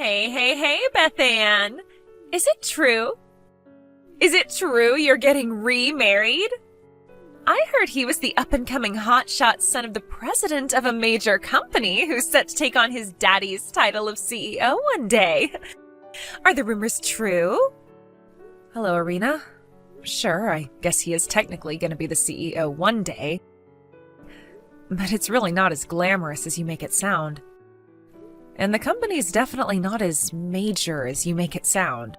Hey, Beth Ann. Is it true? Is it true you're getting remarried? I heard he was the up-and-coming hotshot son of the president of a major company who's set to take on his daddy's title of CEO one day. Are the rumors true? Hello, Irina. Sure, I guess he is technically going to be the CEO one day. But it's really not as glamorous as you make it sound. And the company's definitely not as major as you make it sound.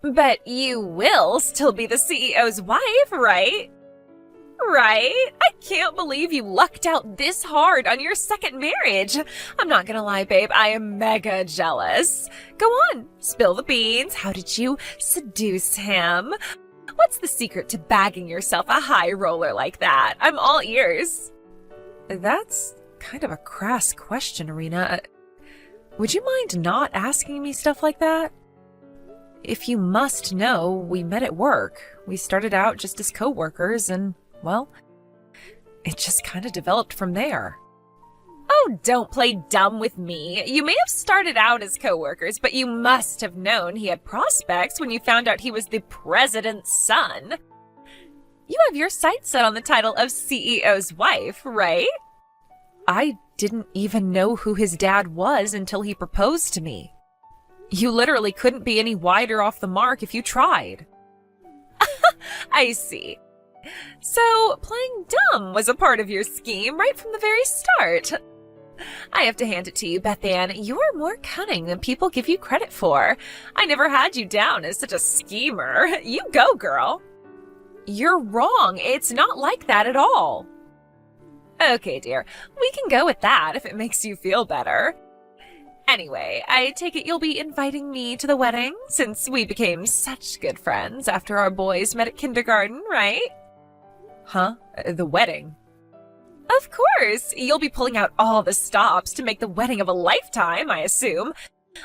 But you will still be the CEO's wife, right? Right? I can't believe you lucked out this hard on your second marriage. I'm not gonna lie, babe, I am mega jealous. Go on, spill the beans. How did you seduce him? What's the secret to bagging yourself a high roller like that? I'm all ears. That's kind of a crass question, Irina. Would you mind not asking me stuff like that? If you must know, we met at work. We started out just as co-workers and, well, it just kind of developed from there. Oh, don't play dumb with me. You may have started out as co-workers, but you must have known he had prospects when you found out he was the president's son. You have your sights set on the title of CEO's wife, right? I didn't even know who his dad was until he proposed to me. You literally couldn't be any wider off the mark if you tried. I see. So, playing dumb was a part of your scheme right from the very start. I have to hand it to you, Beth Ann. You're more cunning than people give you credit for. I never had you down as such a schemer. You go, girl. You're wrong. It's not like that at all. Okay, dear. We can go with that if it makes you feel better. Anyway, I take it you'll be inviting me to the wedding, since we became such good friends after our boys met at kindergarten, right? Huh? The wedding? Of course! You'll be pulling out all the stops to make the wedding of a lifetime, I assume.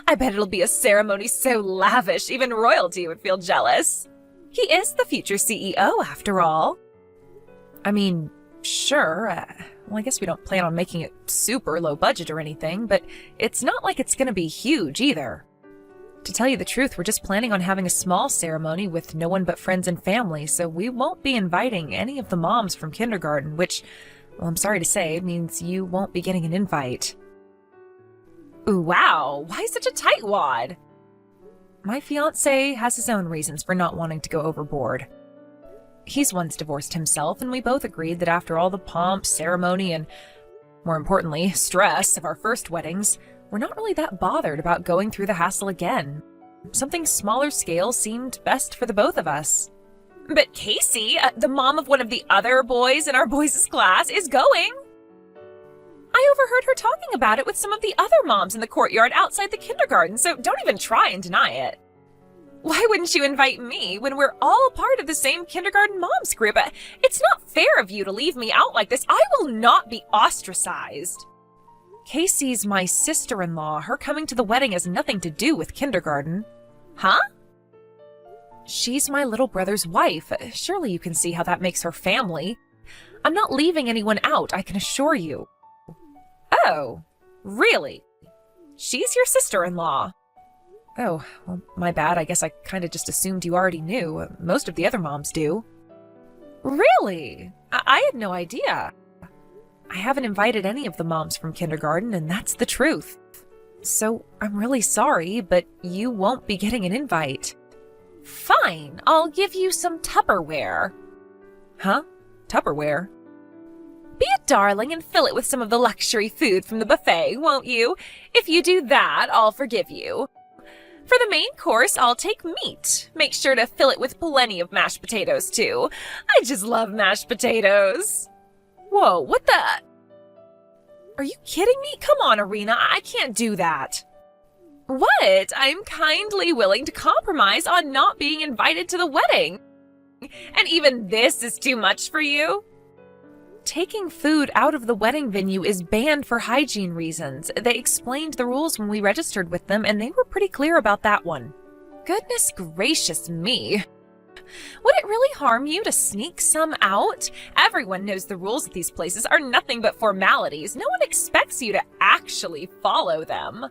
I bet it'll be a ceremony so lavish even royalty would feel jealous. He is the future CEO, after all. I mean, sure. Well, I guess we don't plan on making it super low budget or anything, but it's not like it's gonna be huge either. To tell you the truth, we're just planning on having a small ceremony with no one but friends and family, so we won't be inviting any of the moms from kindergarten, which, well, I'm sorry to say, means you won't be getting an invite. Ooh, wow, why such a tightwad? My fiancé has his own reasons for not wanting to go overboard. He's once divorced himself, and we both agreed that after all the pomp, ceremony, and, more importantly, stress of our first weddings, we're not really that bothered about going through the hassle again. Something smaller scale seemed best for the both of us. But Casey, the mom of one of the other boys in our boys' class, is going. I overheard her talking about it with some of the other moms in the courtyard outside the kindergarten, so don't even try and deny it. Why wouldn't you invite me when we're all part of the same kindergarten moms group? It's not fair of you to leave me out like this. I will not be ostracized. Casey's my sister-in-law. Her coming to the wedding has nothing to do with kindergarten. Huh? She's my little brother's wife. Surely you can see how that makes her family. I'm not leaving anyone out, I can assure you. Oh, really? She's your sister-in-law. Oh, well, my bad. I guess I kind of just assumed you already knew. Most of the other moms do. Really? I had no idea. I haven't invited any of the moms from kindergarten, and that's the truth. So I'm really sorry, but you won't be getting an invite. Fine, I'll give you some Tupperware. Huh? Tupperware? Be a darling and fill it with some of the luxury food from the buffet, won't you? If you do that, I'll forgive you. For the main course, I'll take meat. Make sure to fill it with plenty of mashed potatoes, too. I just love mashed potatoes. Whoa, what the? Are you kidding me? Come on, Irina, I can't do that. What? I'm kindly willing to compromise on not being invited to the wedding. And even this is too much for you? Taking food out of the wedding venue is banned for hygiene reasons. They explained the rules when we registered with them, and they were pretty clear about that one. Goodness gracious me. Would it really harm you to sneak some out? Everyone knows the rules at these places are nothing but formalities. No one expects you to actually follow them.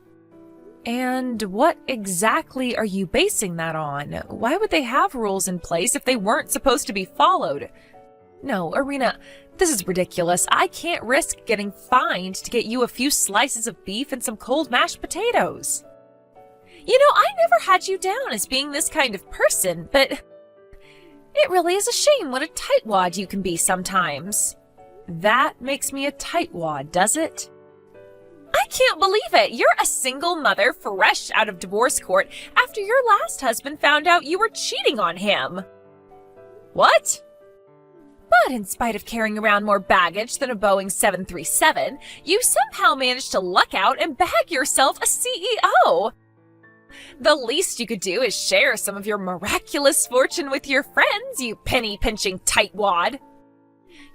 And what exactly are you basing that on? Why would they have rules in place if they weren't supposed to be followed? No, Irina, this is ridiculous. I can't risk getting fined to get you a few slices of beef and some cold mashed potatoes. You know, I never had you down as being this kind of person, but it really is a shame what a tightwad you can be sometimes. That makes me a tightwad, does it? I can't believe it! You're a single mother fresh out of divorce court after your last husband found out you were cheating on him. What? But in spite of carrying around more baggage than a Boeing 737, you somehow managed to luck out and bag yourself a CEO. The least you could do is share some of your miraculous fortune with your friends, you penny-pinching tightwad.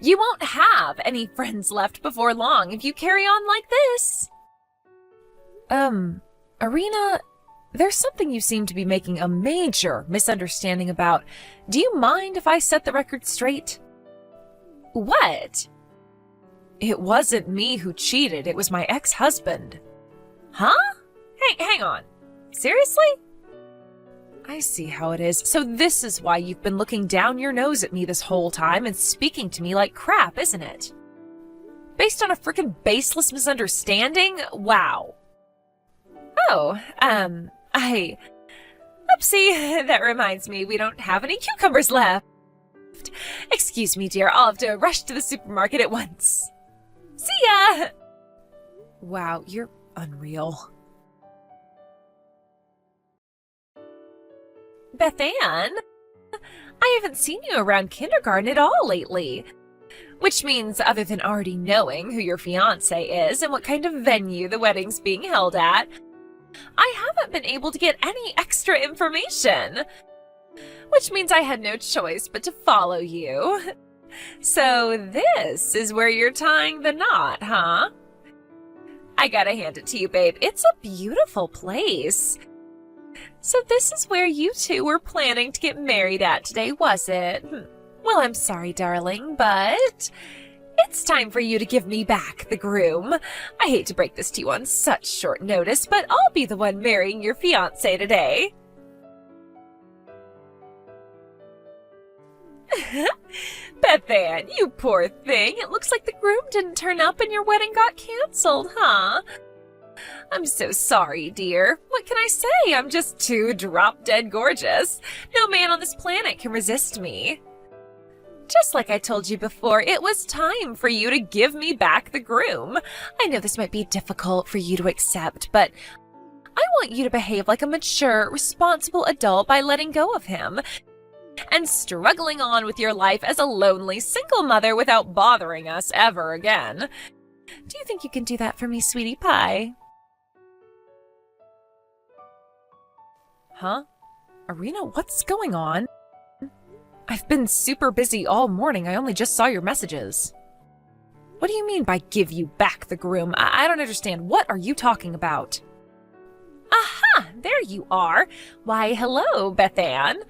You won't have any friends left before long if you carry on like this. Irina, there's something you seem to be making a major misunderstanding about. Do you mind if I set the record straight? What? It wasn't me who cheated, it was my ex-husband. Huh? Hang on. Seriously? I see how it is. So this is why you've been looking down your nose at me this whole time and speaking to me like crap, isn't it? Based on a frickin' baseless misunderstanding? Wow. Oh, Oopsie, that reminds me, we don't have any cucumbers left. Excuse me, dear, I'll have to rush to the supermarket at once. See ya! Wow, you're unreal. Beth Ann, I haven't seen you around kindergarten at all lately. Which means, other than already knowing who your fiancé is and what kind of venue the wedding's being held at, I haven't been able to get any extra information. Which means I had no choice but to follow you. So this is where you're tying the knot, huh? I gotta hand it to you, babe. It's a beautiful place. So this is where you two were planning to get married at today, was it? Well, I'm sorry, darling, but it's time for you to give me back the groom. I hate to break this to you on such short notice, but I'll be the one marrying your fiancé today. Beth Ann, you poor thing. It looks like the groom didn't turn up and your wedding got canceled, huh? I'm so sorry, dear. What can I say? I'm just too drop-dead gorgeous. No man on this planet can resist me. Just like I told you before, it was time for you to give me back the groom. I know this might be difficult for you to accept, but I want you to behave like a mature, responsible adult by letting go of him and struggling on with your life as a lonely single mother without bothering us ever again. Do you think you can do that for me, sweetie pie? Huh? Irina, what's going on? I've been super busy all morning. I only just saw your messages. What do you mean by give you back the groom? I don't understand. What are you talking about? Aha! There you are. Why, hello, Beth Ann.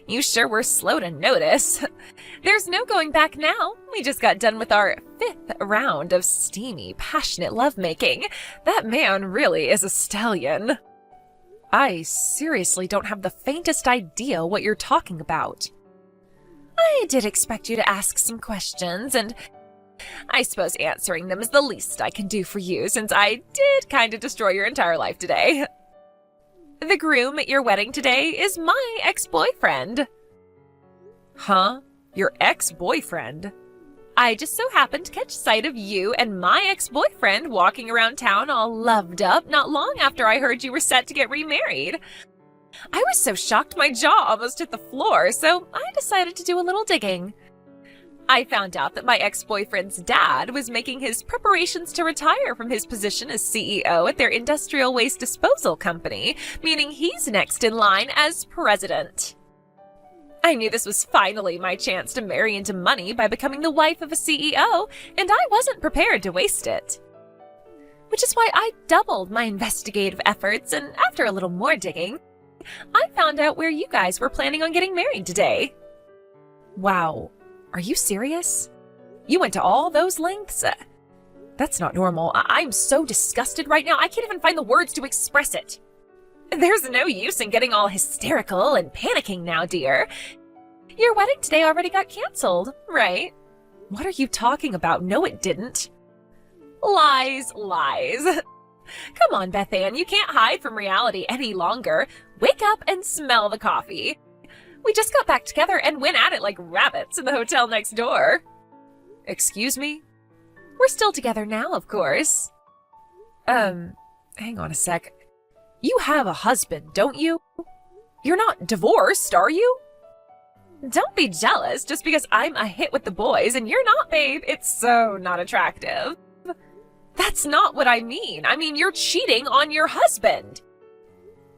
You sure were slow to notice. There's no going back now. We just got done with our 5th round of steamy, passionate lovemaking. That man really is a stallion. I seriously don't have the faintest idea what you're talking about. I did expect you to ask some questions, and I suppose answering them is the least I can do for you, since I did kind of destroy your entire life today. The groom at your wedding today is my ex-boyfriend. Huh? Your ex-boyfriend? I just so happened to catch sight of you and my ex-boyfriend walking around town all loved up not long after I heard you were set to get remarried. I was so shocked my jaw almost hit the floor, so I decided to do a little digging. I found out that my ex-boyfriend's dad was making his preparations to retire from his position as CEO at their industrial waste disposal company, meaning he's next in line as president. I knew this was finally my chance to marry into money by becoming the wife of a CEO, and I wasn't prepared to waste it. Which is why I doubled my investigative efforts, and after a little more digging, I found out where you guys were planning on getting married today. Wow. Are you serious? You went to all those lengths? That's not normal. I'm so disgusted right now, I can't even find the words to express it. There's no use in getting all hysterical and panicking now, dear. Your wedding today already got canceled, right? What are you talking about? No, it didn't. Lies, lies. Come on, Beth Ann, you can't hide from reality any longer. Wake up and smell the coffee. We just got back together and went at it like rabbits in the hotel next door. Excuse me? We're still together now, of course. Hang on a sec. You have a husband, don't you? You're not divorced, are you? Don't be jealous just because I'm a hit with the boys and you're not, babe. It's so not attractive. That's not what I mean. I mean, you're cheating on your husband.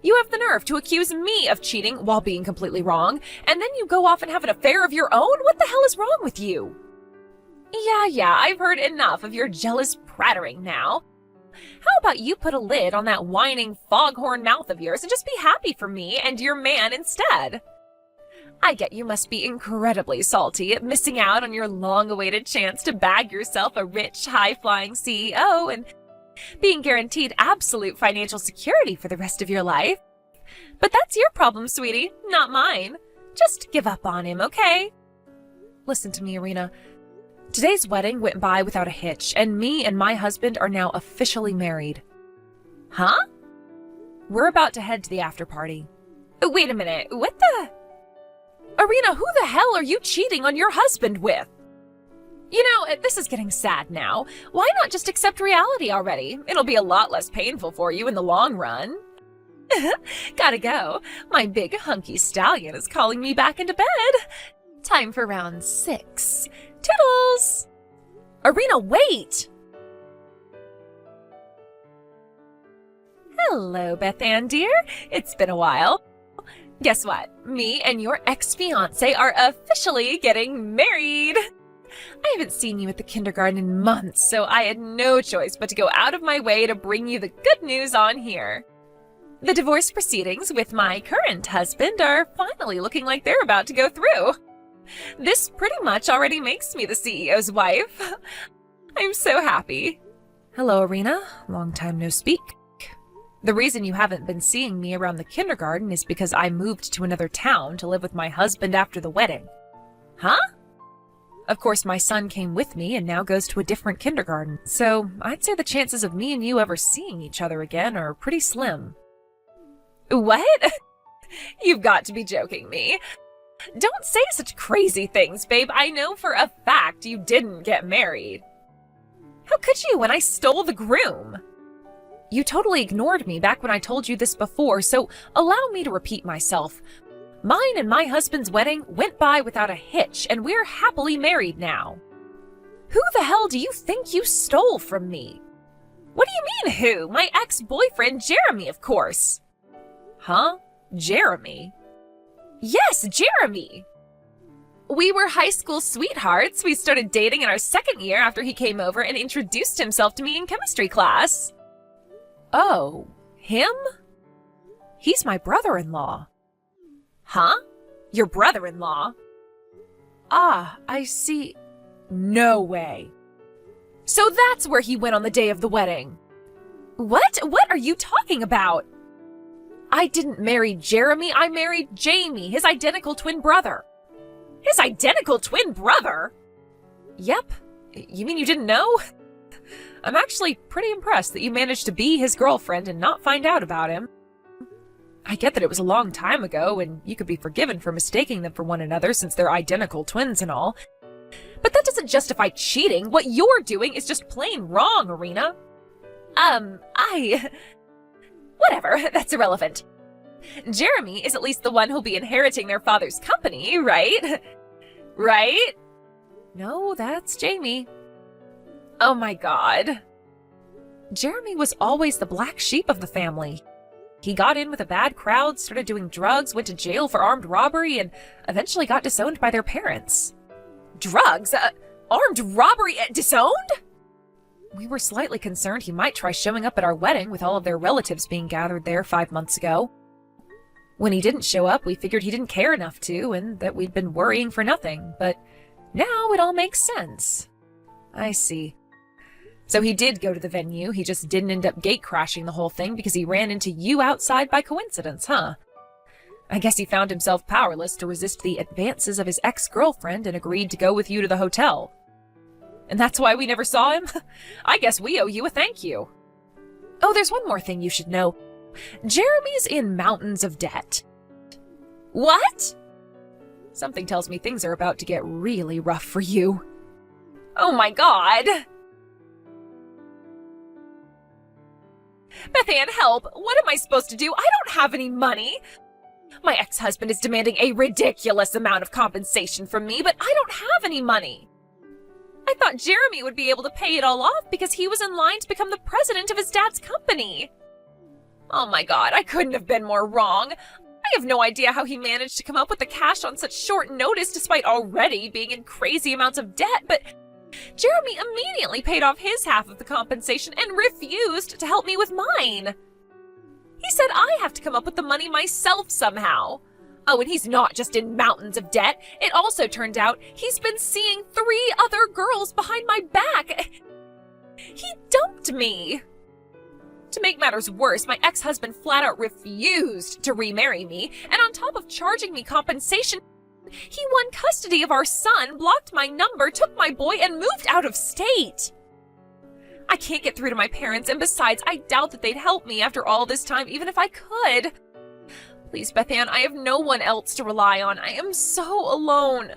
You have the nerve to accuse me of cheating while being completely wrong, and then you go off and have an affair of your own? What the hell is wrong with you? Yeah, I've heard enough of your jealous prattering now. How about you put a lid on that whining foghorn mouth of yours and just be happy for me and your man instead? I get you must be incredibly salty at missing out on your long-awaited chance to bag yourself a rich, high-flying CEO and being guaranteed absolute financial security for the rest of your life. But that's your problem, sweetie, not mine. Just give up on him, okay? Listen to me, Irina. Today's wedding went by without a hitch, and me and my husband are now officially married. Huh? We're about to head to the after party. Wait a minute, what the? Irina, who the hell are you cheating on your husband with? You know, this is getting sad now. Why not just accept reality already? It'll be a lot less painful for you in the long run. Gotta go. My big hunky stallion is calling me back into bed. Time for round 6. Toodles! Irina, wait! Hello, Beth Ann, dear. It's been a while. Guess what? Me and your ex-fiancé are officially getting married. I haven't seen you at the kindergarten in months, so I had no choice but to go out of my way to bring you the good news on here. The divorce proceedings with my current husband are finally looking like they're about to go through. This pretty much already makes me the CEO's wife. I'm so happy. Hello, Irina. Long time no speak. The reason you haven't been seeing me around the kindergarten is because I moved to another town to live with my husband after the wedding. Huh? Of course, my son came with me and now goes to a different kindergarten, so I'd say the chances of me and you ever seeing each other again are pretty slim. What? You've got to be joking me. Don't say such crazy things, babe. I know for a fact you didn't get married. How could you when I stole the groom? You totally ignored me back when I told you this before, so allow me to repeat myself. Mine and my husband's wedding went by without a hitch, and we're happily married now. Who the hell do you think you stole from me? What do you mean, who? My ex-boyfriend, Jeremy, of course. Huh? Jeremy? Yes, Jeremy! We were high school sweethearts. We started dating in our second year after he came over and introduced himself to me in chemistry class. Oh, him? He's my brother-in-law. Huh? Your brother-in-law? Ah, I see. No way. So that's where he went on the day of the wedding. What? What are you talking about? I didn't marry Jeremy, I married Jamie, his identical twin brother. His identical twin brother? Yep. You mean you didn't know? I'm actually pretty impressed that you managed to be his girlfriend and not find out about him. I get that it was a long time ago, and you could be forgiven for mistaking them for one another since they're identical twins and all. But that doesn't justify cheating. What you're doing is just plain wrong, Irina. Whatever, that's irrelevant. Jeremy is at least the one who'll be inheriting their father's company, right? Right? No, that's Jamie. Oh my god. Jeremy was always the black sheep of the family. He got in with a bad crowd, started doing drugs, went to jail for armed robbery, and eventually got disowned by their parents. Drugs? Armed robbery? Disowned? We were slightly concerned he might try showing up at our wedding with all of their relatives being gathered there 5 months ago. When he didn't show up, we figured he didn't care enough to, and that we'd been worrying for nothing, but now it all makes sense. I see. So he did go to the venue, he just didn't end up gate crashing the whole thing because he ran into you outside by coincidence, huh? I guess he found himself powerless to resist the advances of his ex-girlfriend and agreed to go with you to the hotel. And that's why we never saw him? I guess we owe you a thank you. Oh, there's one more thing you should know. Jeremy's in mountains of debt. What? Something tells me things are about to get really rough for you. Oh my god! Beth-Ann, help! What am I supposed to do? I don't have any money! My ex-husband is demanding a ridiculous amount of compensation from me, but I don't have any money! I thought Jeremy would be able to pay it all off because he was in line to become the president of his dad's company. Oh my god, I couldn't have been more wrong. I have no idea how he managed to come up with the cash on such short notice despite already being in crazy amounts of debt, but Jeremy immediately paid off his half of the compensation and refused to help me with mine. He said I have to come up with the money myself somehow. Oh, and he's not just in mountains of debt. It also turned out he's been seeing 3 other girls behind my back. He dumped me. To make matters worse, my ex-husband flat out refused to remarry me, and on top of charging me compensation, he won custody of our son, blocked my number, took my boy, and moved out of state. I can't get through to my parents, and besides, I doubt that they'd help me after all this time, even if I could. Please, Beth-Ann, I have no one else to rely on. I am so alone.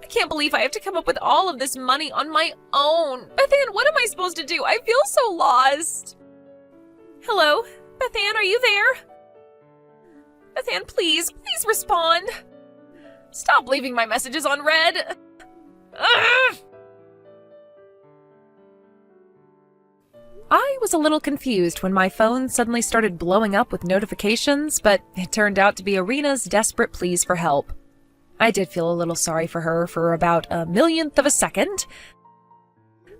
I can't believe I have to come up with all of this money on my own. Beth-Ann, what am I supposed to do? I feel so lost. Hello? Beth-Ann, are you there? Beth-Ann, please respond. Stop leaving my messages on read. Ugh! I was a little confused when my phone suddenly started blowing up with notifications, but it turned out to be Arena's desperate pleas for help. I did feel a little sorry for her for about a millionth of a second,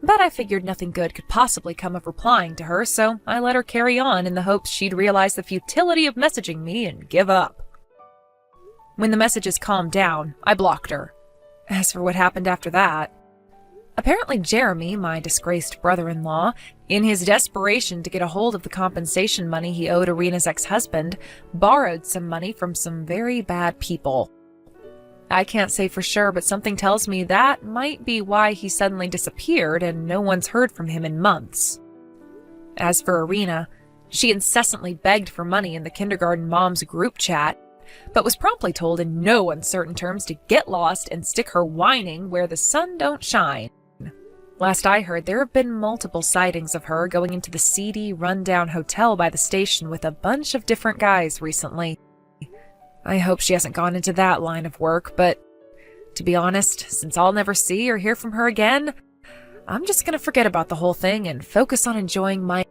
but I figured nothing good could possibly come of replying to her, so I let her carry on in the hopes she'd realize the futility of messaging me and give up. When the messages calmed down, I blocked her. As for what happened after that, apparently Jeremy, my disgraced brother-in-law, in his desperation to get a hold of the compensation money he owed Arena's ex-husband, borrowed some money from some very bad people. I can't say for sure, but something tells me that might be why he suddenly disappeared and no one's heard from him in months. As for Arena, she incessantly begged for money in the kindergarten moms group chat, but was promptly told in no uncertain terms to get lost and stick her whining where the sun don't shine. Last I heard, there have been multiple sightings of her going into the seedy, run-down hotel by the station with a bunch of different guys recently. I hope she hasn't gone into that line of work, but to be honest, since I'll never see or hear from her again, I'm just gonna forget about the whole thing and focus on enjoying my